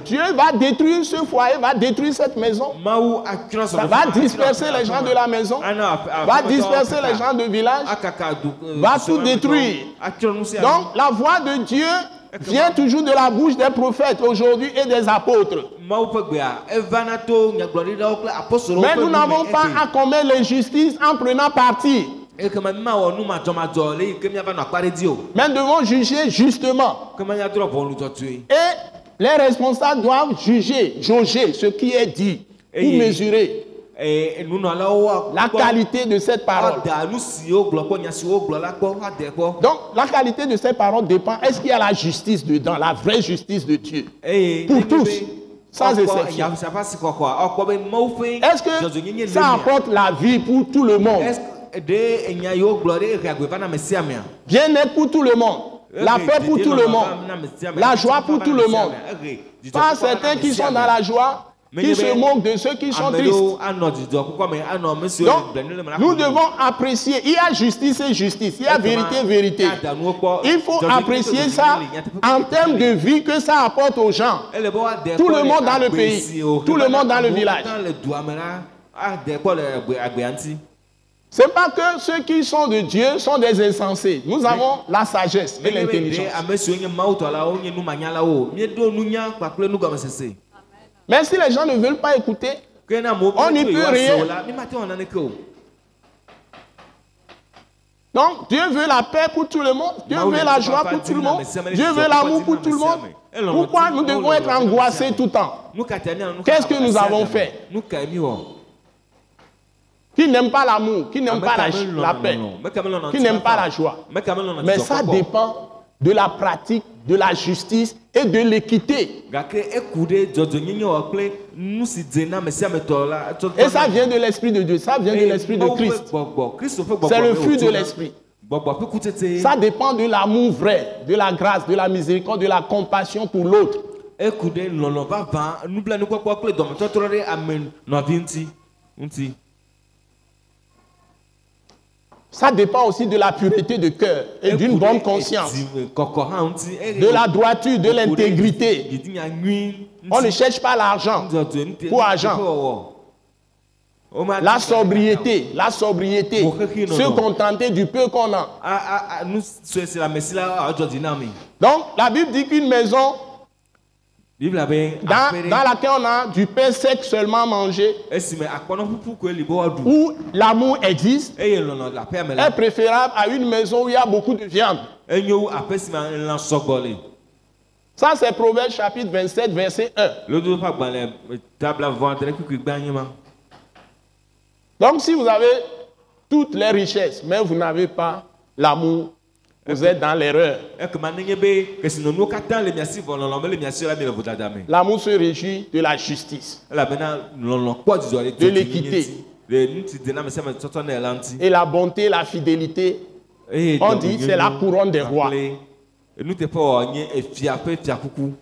Dieu va détruire ce foyer, va détruire cette maison. Ça va disperser les gens de la maison, va disperser les gens du village, va tout détruire. Donc la voix de Dieu vient toujours de la bouche des prophètes aujourd'hui et des apôtres. Mais nous n'avons pas à commettre l'injustice en prenant parti. Mais devons juger justement. Et les responsables doivent juger, jauger ce qui est dit pour mesurer la qualité de cette parole. Donc, la qualité de cette parole dépend. Est-ce qu'il y a la justice dedans, la vraie justice de Dieu pour tous, sans exception? Est-ce que ça apporte la vie pour tout le monde? Bien-être pour tout le monde, la paix pour tout le monde, la joie pour tout le monde. Pas certains qui sont dans la joie, qui se moquent de ceux qui sont tristes. Donc, nous devons apprécier. Il y a justice et justice. Il y a vérité et vérité. Il faut apprécier ça en termes de vie que ça apporte aux gens. Tout le monde dans le pays, tout le monde dans le village. Ce n'est pas que ceux qui sont de Dieu sont des insensés. Nous avons la sagesse et l'intelligence. Mais si les gens ne veulent pas écouter, on n'y peut rien. Donc, Dieu veut la paix pour tout le monde. Dieu veut la joie pour tout le monde. Dieu veut l'amour pour tout le monde. Pourquoi nous devons être angoissés tout le temps? Qu'est-ce que nous avons fait? Qui n'aime pas l'amour, qui n'aime pas la paix, qui n'aime pas la joie. Mais ça dépend de la pratique, de la justice et de l'équité. Et ça vient de l'Esprit de Dieu, ça vient de l'Esprit de Christ. C'est le fruit de l'Esprit. Ça dépend de l'amour vrai, de la grâce, de la miséricorde, de la compassion pour l'autre. Ça dépend aussi de la pureté de cœur et d'une bonne conscience, de la droiture, de l'intégrité. On ne cherche pas l'argent pour argent. La sobriété, se contenter du peu qu'on a. Donc, la Bible dit qu'une maison dans laquelle on a du pain sec seulement mangé, où l'amour existe, est préférable à une maison où il y a beaucoup de viande. Ça, c'est Proverbe chapitre 27, verset 1. Donc, si vous avez toutes les richesses, mais vous n'avez pas l'amour, vous êtes dans l'erreur. L'amour se réjouit de la justice, de l'équité. Et la bonté, la fidélité, on dit c'est la couronne des rois.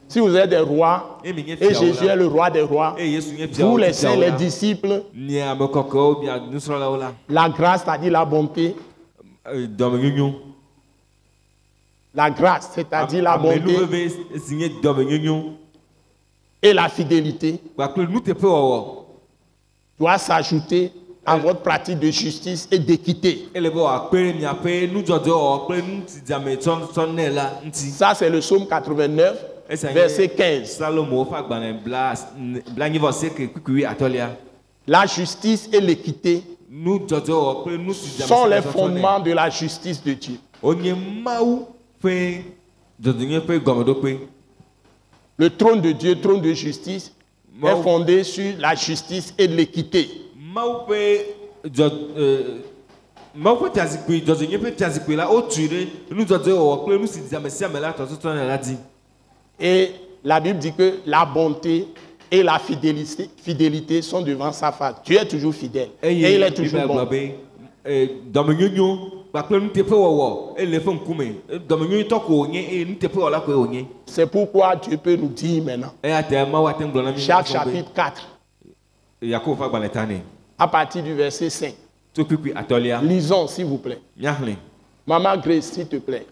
Si vous êtes des rois, et Jésus est le roi des rois, vous les saints, les disciples, la grâce, c'est-à-dire la bonté, la grâce, c'est-à-dire la bonté, et la fidélité doit s'ajouter à votre pratique de justice et d'équité. Ça, c'est le psaume 89, verset 15. La justice et l'équité sont les fondements de la justice de Dieu. Le trône de Dieu, trône de justice, est fondé sur la justice et l'équité. Et la Bible dit que la bonté et la fidélité sont devant sa face. Dieu est toujours fidèle et il est toujours bon. C'est pourquoi Dieu peut nous dire maintenant, chaque chapitre 4, à partir du verset 5. Lisons, s'il vous plaît. Maman Grace, s'il te plaît.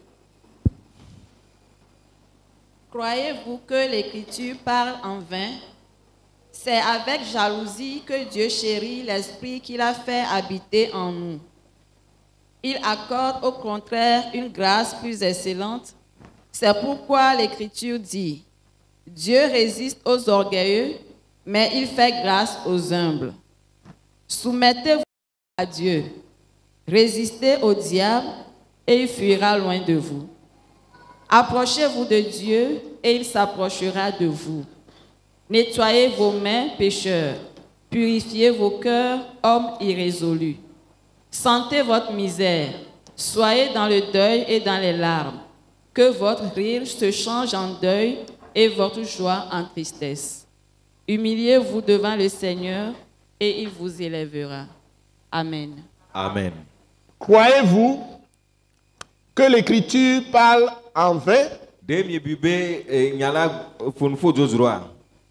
Croyez-vous que l'Écriture parle en vain? C'est avec jalousie que Dieu chérit l'Esprit qu'il a fait habiter en nous. Il accorde au contraire une grâce plus excellente. C'est pourquoi l'Écriture dit, Dieu résiste aux orgueilleux, mais il fait grâce aux humbles. Soumettez-vous à Dieu. Résistez au diable et il fuira loin de vous. Approchez-vous de Dieu et il s'approchera de vous. Nettoyez vos mains, pécheurs. Purifiez vos cœurs, hommes irrésolus. Sentez votre misère. Soyez dans le deuil et dans les larmes. Que votre rire se change en deuil et votre joie en tristesse. Humiliez-vous devant le Seigneur et il vous élèvera. Amen. Amen. Croyez-vous que l'Écriture parle en vain?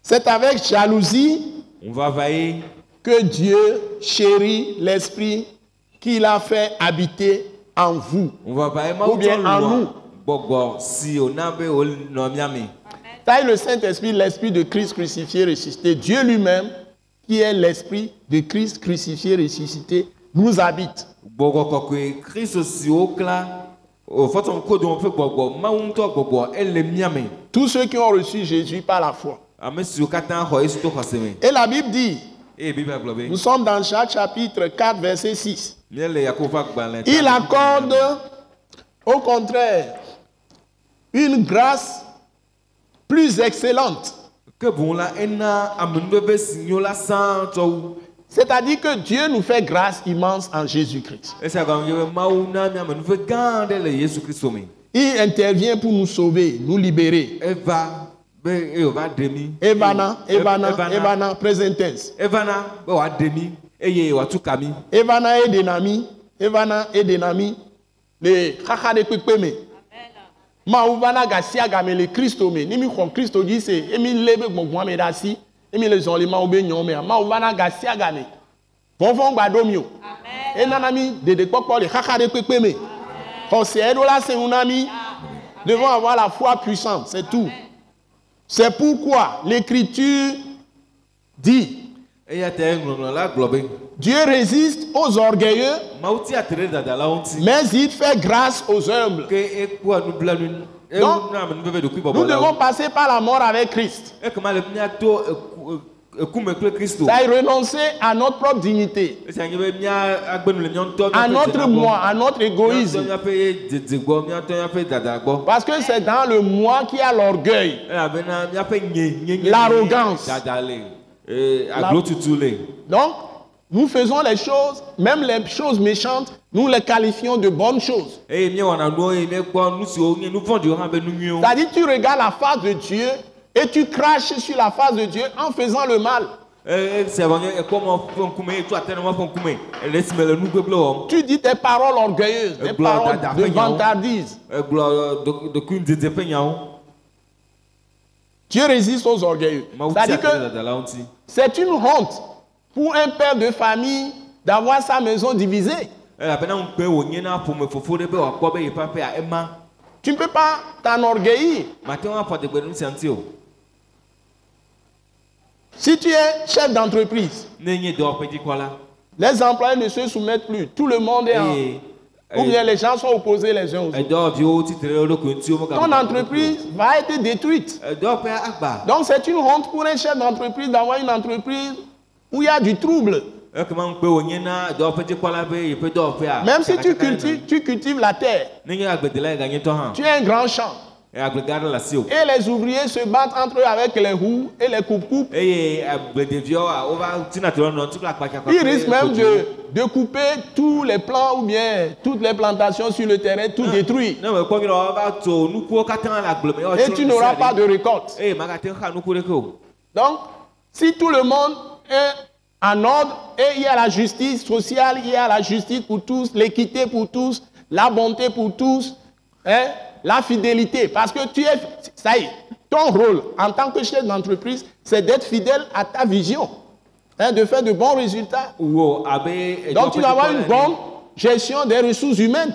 C'est avec jalousie On va veiller que Dieu chérit l'esprit qu'il a fait habiter en vous. on va veiller Ou bien en nous. si on a C'est le Saint-Esprit, l'Esprit de Christ crucifié, ressuscité. Dieu lui-même, qui est l'Esprit de Christ crucifié, ressuscité, nous habite. Tous ceux qui ont reçu Jésus par la foi. Et la Bible dit, nous sommes dans Jacques chapitre 4, verset 6. Il accorde, au contraire, une grâce plus excellente. C'est-à-dire que Dieu nous fait grâce immense en Jésus-Christ. Il intervient pour nous sauver, nous libérer. Evana, present tense. Evana et Denami, les Kaka de Pépémé. Maouvana Gassia Gamele Christome, Nimi Kron Christo dit c'est Emile Lebe Mohamed Assi, Emile Zonlima Obenyome, Maouvana Gassia Gane. Bonfon Badomio. Et Nanami de Pokpo, les Kaka de Pépémé. Conseil là, c'est un ami. Devons avoir la foi puissante, c'est tout. C'est pourquoi l'Écriture dit Dieu résiste aux orgueilleux, mais il fait grâce aux humbles. Donc, nous devons passer par la mort avec Christ. C'est renoncer à notre propre dignité, à notre moi, à notre égoïsme. Parce que c'est dans le moi qu'il y a l'orgueil, l'arrogance. Donc, nous faisons les choses, même les choses méchantes, nous les qualifions de bonnes choses. C'est-à-dire, tu regardes la face de Dieu et tu craches sur la face de Dieu en faisant le mal. Tu dis des paroles orgueilleuses, des paroles de vantardise. Dieu résiste aux orgueilleux. C'est-à-dire que c'est une honte pour un père de famille d'avoir sa maison divisée. Tu ne peux pas t'enorgueillir. Si tu es chef d'entreprise, les employés ne se soumettent plus. Tout le monde est en... Ou bien les gens sont opposés les uns aux autres. Ton entreprise va être détruite. Donc c'est une honte pour un chef d'entreprise d'avoir une entreprise où il y a du trouble. Même si tu cultives la terre, tu as un grand champ. Et les ouvriers se battent entre eux avec les roues et les coupe-coupes. Ils risquent même de couper tous les plants ou bien toutes les plantations sur le terrain, tout détruire. Et tu n'auras pas de récolte. Donc, si tout le monde est en ordre et il y a la justice sociale, il y a la justice pour tous, l'équité pour tous, la bonté pour tous, hein? La fidélité, parce que tu es, ça y est, ton rôle en tant que chef d'entreprise, c'est d'être fidèle à ta vision, hein, de faire de bons résultats. Donc tu dois avoir une bonne gestion des ressources humaines.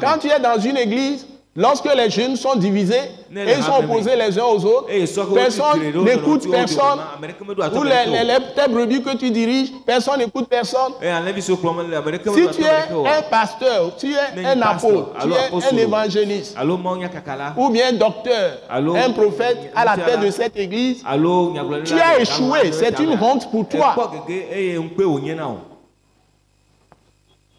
Quand tu es dans une église, lorsque les jeunes sont divisés et ils sont opposés les uns aux autres, personne n'écoute personne. Ou tes brebis que tu diriges, personne n'écoute personne. Si tu es un pasteur, tu es un apôtre, tu es un évangéliste, ou bien docteur, un prophète à la tête de cette église, tu as échoué, c'est une honte pour toi.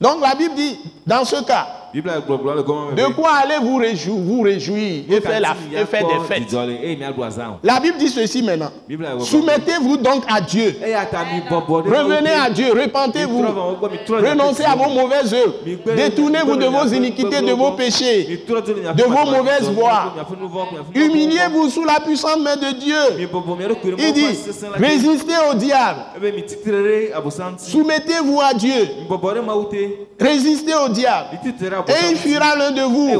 Donc la Bible dit, dans ce cas, de quoi allez vous réjouir et faire des fêtes? La Bible dit ceci maintenant. Soumettez-vous donc à Dieu. Revenez à Dieu, repentez-vous. Renoncez à vos mauvaises œuvres. Détournez-vous de vos iniquités, de vos péchés, de vos mauvaises voies. Humiliez-vous sous la puissante main de Dieu. Il dit, résistez au diable. Soumettez-vous à Dieu. Résistez au diable. Et il fuira l'un de vous.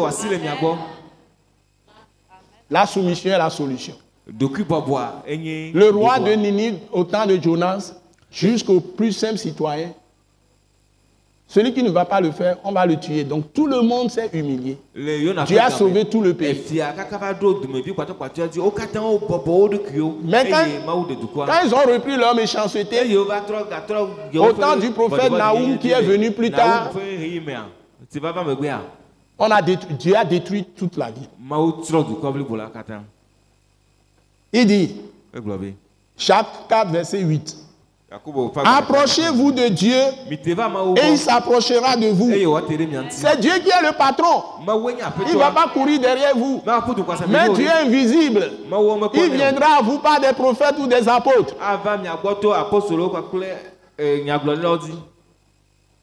La soumission est la solution. Le roi de Ninive, au temps de Jonas, jusqu'au plus simple citoyen, celui qui ne va pas le faire, on va le tuer. Donc tout le monde s'est humilié. Dieu a sauvé tout le pays. Mais quand ils ont repris leur méchanceté, au temps du prophète Naoum qui est venu plus tard, Dieu a détruit toute la ville. Il dit, chapitre 4, verset 8. Approchez-vous de Dieu et il s'approchera de vous. C'est Dieu qui est le patron. Il ne va pas courir derrière vous. Mais Dieu est invisible. Il viendra à vous par des prophètes ou des apôtres.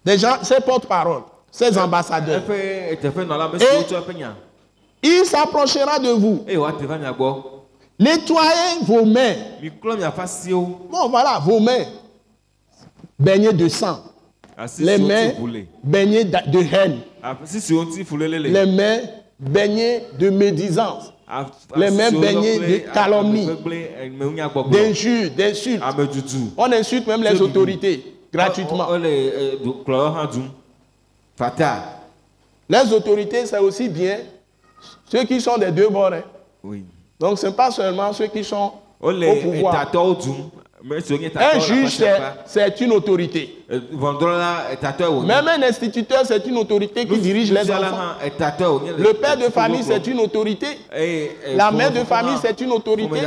Des gens, ses porte-parole, ses ambassadeurs. Et il s'approchera de vous. Nettoyez vos mains. Bon, voilà, vos mains baignées de sang. Les mains baignées de haine. Les mains baignées de médisance. Les mains baignées de calomnie, d'injures, d'insultes. On insulte même les autorités gratuitement. Les autorités, c'est aussi bien ceux qui sont des deux bords. Oui. Donc, ce n'est pas seulement ceux qui sont au pouvoir. Un juge, c'est une autorité. Même un instituteur, c'est une autorité qui dirige les enfants. Le père de famille, c'est une autorité. La mère de famille, c'est une autorité.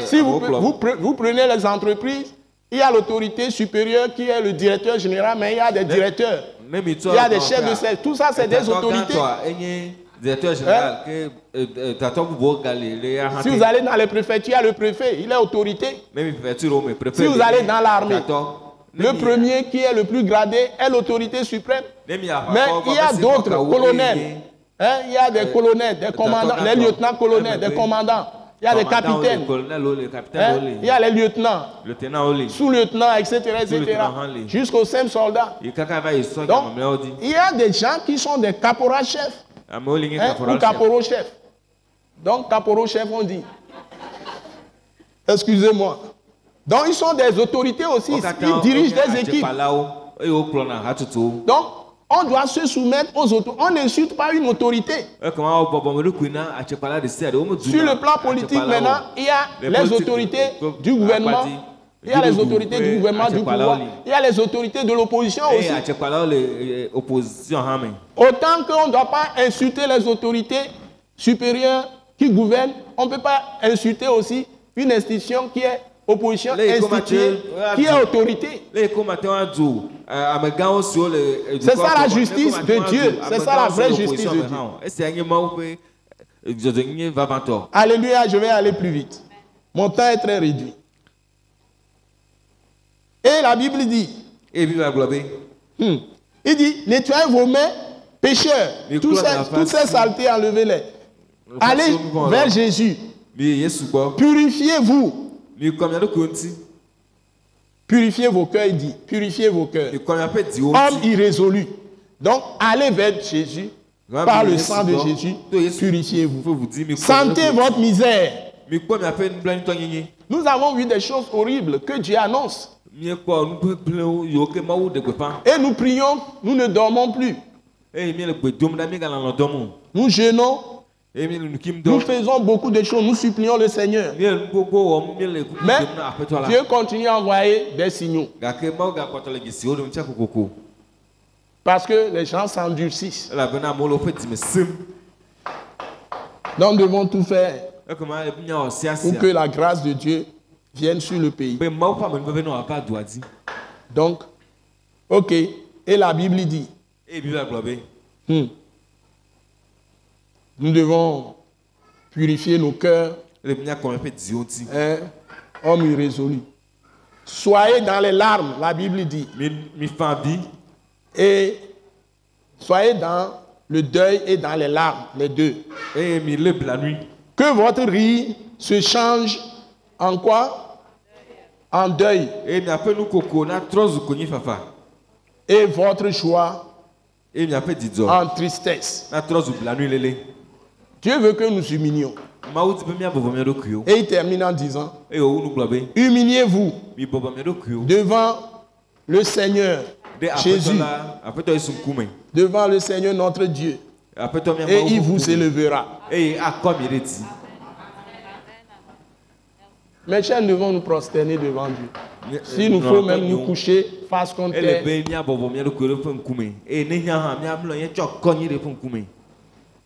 Si vous prenez les entreprises, il y a l'autorité supérieure qui est le directeur général, mais il y a des directeurs. Il y a des chefs de service. Tout ça, c'est des autorités. Directeur général, si vous allez dans les préfectures, il y a le préfet, il est autorité. Si vous allez dans l'armée, le premier qui est le plus gradé est l'autorité suprême. Mais il y a d'autres colonels. Il y a des colonels, des commandants, les lieutenants-colonels, des commandants. Il y a des capitaines. Il y a les lieutenants, sous-lieutenants, etc. Jusqu'au simple soldat. Donc, il y a des gens qui sont des caporaux-chefs. Ou caporaux-chefs. Donc, caporaux-chefs, on dit. Excusez-moi. Donc, ils sont des autorités aussi. Ils dirigent des équipes. Donc, on doit se soumettre aux autorités. On n'insulte pas une autorité. Sur le plan politique, maintenant, il y a les autorités du gouvernement. Il y a les autorités du gouvernement, du pouvoir. Il y a les autorités de l'opposition aussi. Autant qu'on ne doit pas insulter les autorités supérieures qui gouvernent, on ne peut pas insulter aussi une institution qui est opposition instituée, qui est autorité. C'est ça la justice de Dieu. C'est ça la vraie justice de Dieu. Alléluia, je vais aller plus vite. Mon temps est très réduit. Et la Bible dit, il dit, nettoyez vos mains, pécheurs, toutes ces saletés, enlevez-les. Allez vers Jésus. Purifiez-vous. Purifiez vos cœurs, il dit. Purifiez vos cœurs. Homme irrésolu. Donc, allez vers Jésus. Par le sang de Jésus, purifiez-vous. Sentez votre misère. Nous avons vu des choses horribles que Dieu annonce. Et nous prions, nous ne dormons plus. Nous jeûnons. Nous faisons beaucoup de choses, nous supplions le Seigneur. Mais Dieu continue à envoyer des signaux. Parce que les gens s'endurcissent. Donc nous devons tout faire pour que la grâce de Dieu vienne sur le pays. Donc, ok. Et la Bible dit, nous devons purifier nos cœurs. Homme irrésolu. Soyez dans les larmes, la Bible dit. Et soyez dans le deuil et dans les larmes, les deux. Que votre rire se change en quoi? En deuil. Et votre joie en tristesse. Dieu veut que nous humilions. Et il termine en disant, humiliez-vous devant le Seigneur Jésus, devant le Seigneur notre Dieu, et il vous élèvera. Mes chers, nous devons nous prosterner devant Dieu. S'il nous faut même nous coucher face contre terre.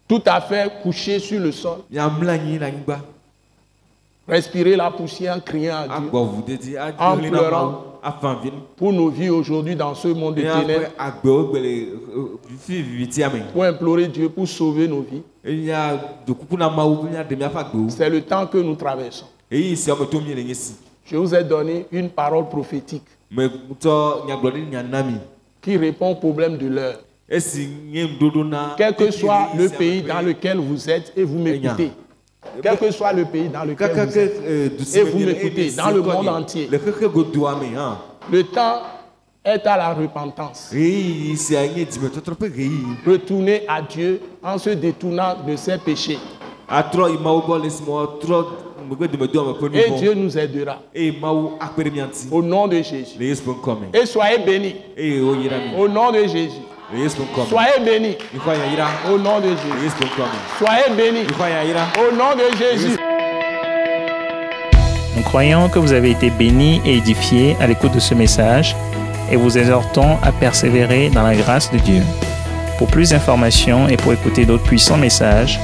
Tout à fait couché sur le sol. Respirer la poussière en criant à Dieu. En pleurant pour nos vies aujourd'hui dans ce monde de ténèbres. Pour implorer Dieu pour sauver nos vies. C'est le temps que nous traversons. Je vous ai donné une parole prophétique qui répond au problème de l'heure. Quel que soit le pays dans lequel vous êtes et vous m'écoutez, quel que soit le pays dans lequel vous êtes et vous m'écoutez, dans le monde entier, le temps est à la repentance. Retournez à Dieu en se détournant de ses péchés. Et Dieu nous aidera. Au nom de Jésus. Et soyez bénis. Au nom de Jésus. Soyez bénis. Au nom de Jésus. Soyez bénis. Au nom de Jésus. Nous croyons que vous avez été bénis et édifiés à l'écoute de ce message et vous exhortons à persévérer dans la grâce de Dieu. Pour plus d'informations et pour écouter d'autres puissants messages,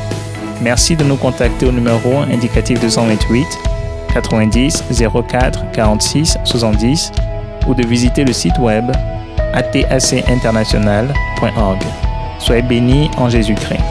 merci de nous contacter au numéro indicatif 228 90 04 46 70 ou de visiter le site web atacinternational.org. Soyez bénis en Jésus-Christ.